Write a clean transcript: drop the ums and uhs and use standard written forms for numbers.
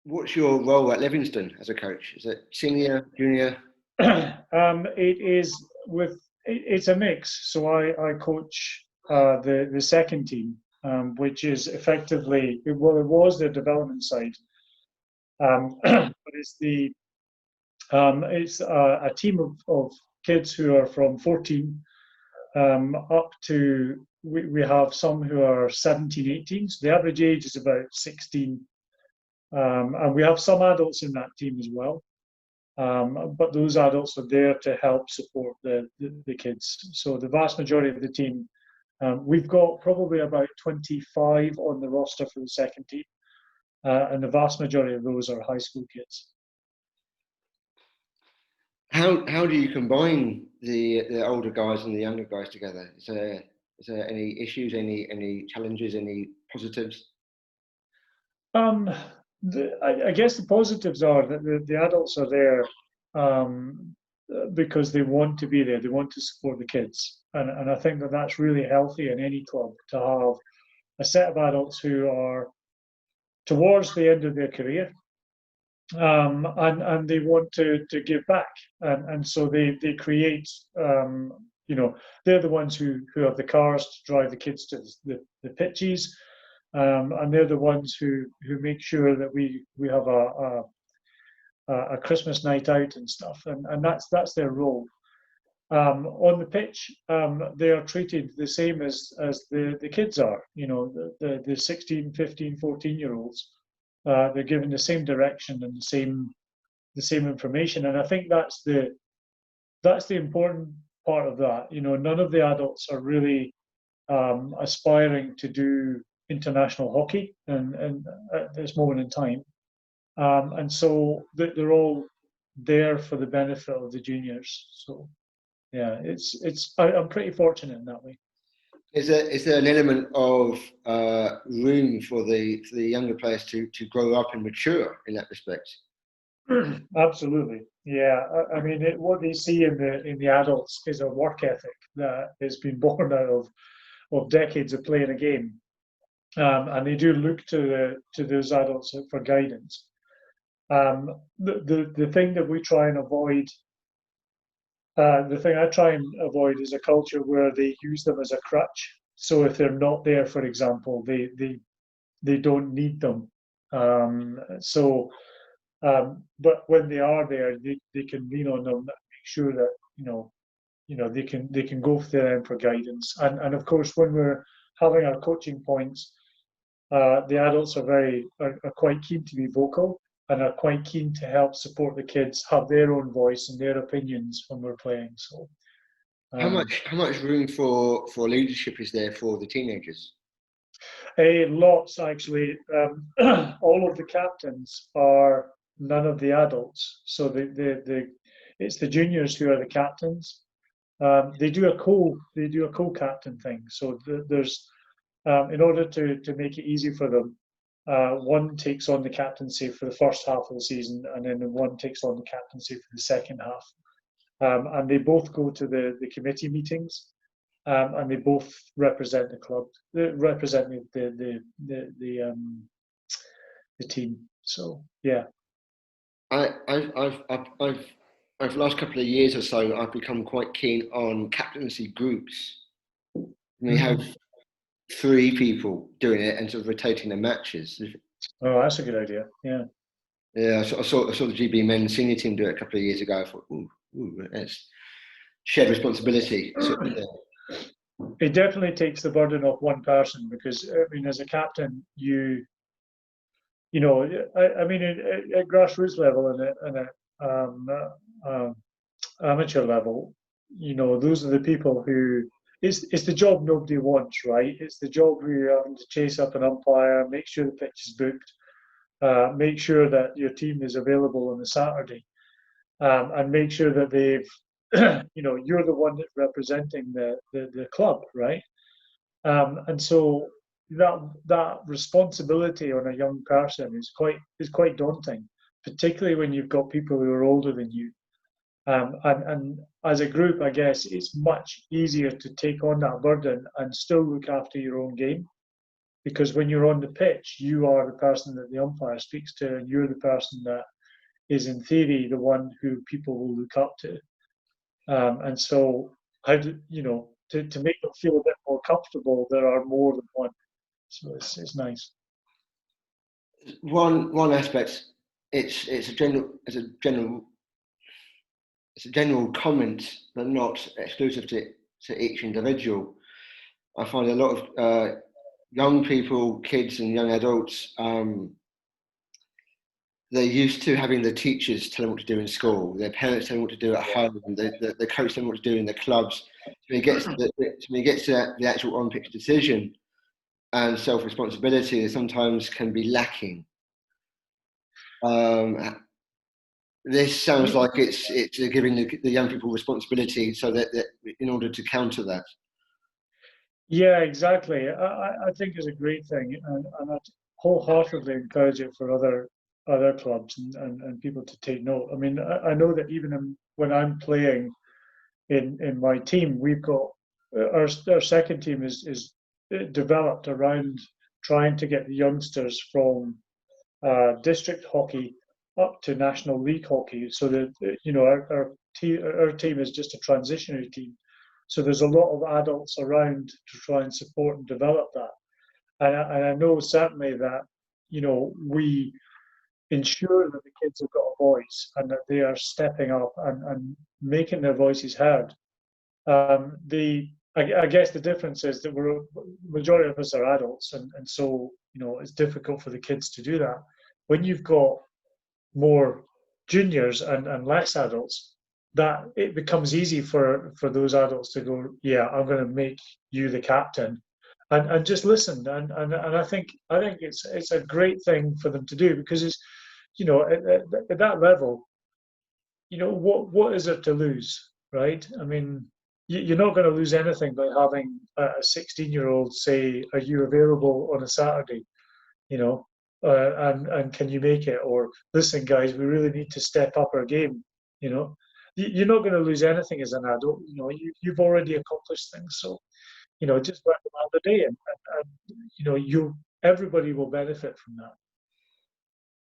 What's your role at Livingston as a coach? Is it senior, junior? It's a mix. So I coach the second team, which is effectively, it was the development side, but it's a team of kids who are from 14 up to, we have some who are 17, 18. So the average age is about 16. And we have some adults in that team as well. But those adults are there to help support the kids. So the vast majority of the team, we've got probably about 25 on the roster for the second team. And the vast majority of those are high school kids. How do you combine the older guys and the younger guys together? Is there any issues, any challenges, any positives? I guess the positives are that the adults are there because they want to be there. They want to support the kids, and I think that that's really healthy in any club, to have a set of adults who are towards the end of their career, and they want to give back, and so they create. They're the ones who have the cars to drive the kids to the pitches. And they're the ones who make sure that we have a Christmas night out and stuff, and that's their role. On the pitch, they are treated the same as the kids are. The 16, 15, 14-year-olds. They're given the same direction and the same information, and I think that's the important part of that. None of the adults are really aspiring to do international hockey and at this moment in time, and so they're all there for the benefit of the juniors. So yeah, I'm pretty fortunate in that way. Is there an element of room for the younger players to grow up and mature in that respect? Absolutely, yeah. I mean, what they see in the adults is a work ethic that has been born out of decades of playing a game. And they do look to those adults for guidance. The thing that we try and avoid, the thing I try and avoid, is a culture where they use them as a crutch. So if they're not there, for example, they don't need them. But when they are there, they can lean on them, make sure that they can go to them for guidance. And of course, when we're having our coaching points, the adults are quite keen to be vocal and are quite keen to help support the kids have their own voice and their opinions when we're playing. So, how much room for leadership is there for the teenagers? Lots, actually. All of the captains are none of the adults, so it's the juniors who are the captains. They do a co-captain thing. So there's in order to make it easy for them, one takes on the captaincy for the first half of the season, and then one takes on the captaincy for the second half. And they both go to the committee meetings, and they both represent the club. They represent the team. So yeah. I've the last couple of years or so, I've become quite keen on captaincy groups. We have 3 people doing it and sort of rotating the matches. Oh, that's a good idea. Yeah. Yeah, I saw the GB men's senior team do it a couple of years ago. I thought, ooh, it's shared responsibility. It definitely takes the burden off one person, because I mean, as a captain, at grassroots level and at amateur level, those are the people who. It's the job nobody wants, right? It's the job where you're having to chase up an umpire, make sure the pitch is booked, make sure that your team is available on the Saturday, and make sure that they've, you're the one that's representing the club, right? And so that responsibility on a young person is quite daunting, particularly when you've got people who are older than you. And as a group, I guess it's much easier to take on that burden and still look after your own game, because when you're on the pitch, you are the person that the umpire speaks to, and you're the person that is, in theory, the one who people will look up to. And so, to make them feel a bit more comfortable, there are more than one. So it's nice. One aspect, it's a general comment, but not exclusive to each individual. I find a lot of young people, kids and young adults, they're used to having the teachers tell them what to do in school, their parents tell them what to do at home, the coach tell them what to do in the clubs. When he gets to the actual on-pitch decision and self-responsibility, they sometimes can be lacking. This sounds like it's giving the young people responsibility, so that in order to counter that. Yeah, exactly. I think it's a great thing, and I wholeheartedly encourage it for other clubs and people to take note. I mean, I know that even when I'm playing in my team, we've got our second team is developed around trying to get the youngsters from district hockey up to National League hockey, so that our team is just a transitionary team. So there's a lot of adults around to try and support and develop that. And I know certainly that we ensure that the kids have got a voice and that they are stepping up and making their voices heard. I guess the difference is that majority of us are adults, and so it's difficult for the kids to do that. When you've got more juniors and less adults, that it becomes easy for those adults to go, yeah, I'm going to make you the captain, and just listen. And I think it's a great thing for them to do, because it's at that level, what is there to lose, right? I mean, you're not going to lose anything by having a 16-year-old say, "Are you available on a Saturday?" And can you make it? Or, listen, guys, we really need to step up our game. You're not going to lose anything as an adult. You've already accomplished things. So, just work them out the day, and everybody will benefit from that.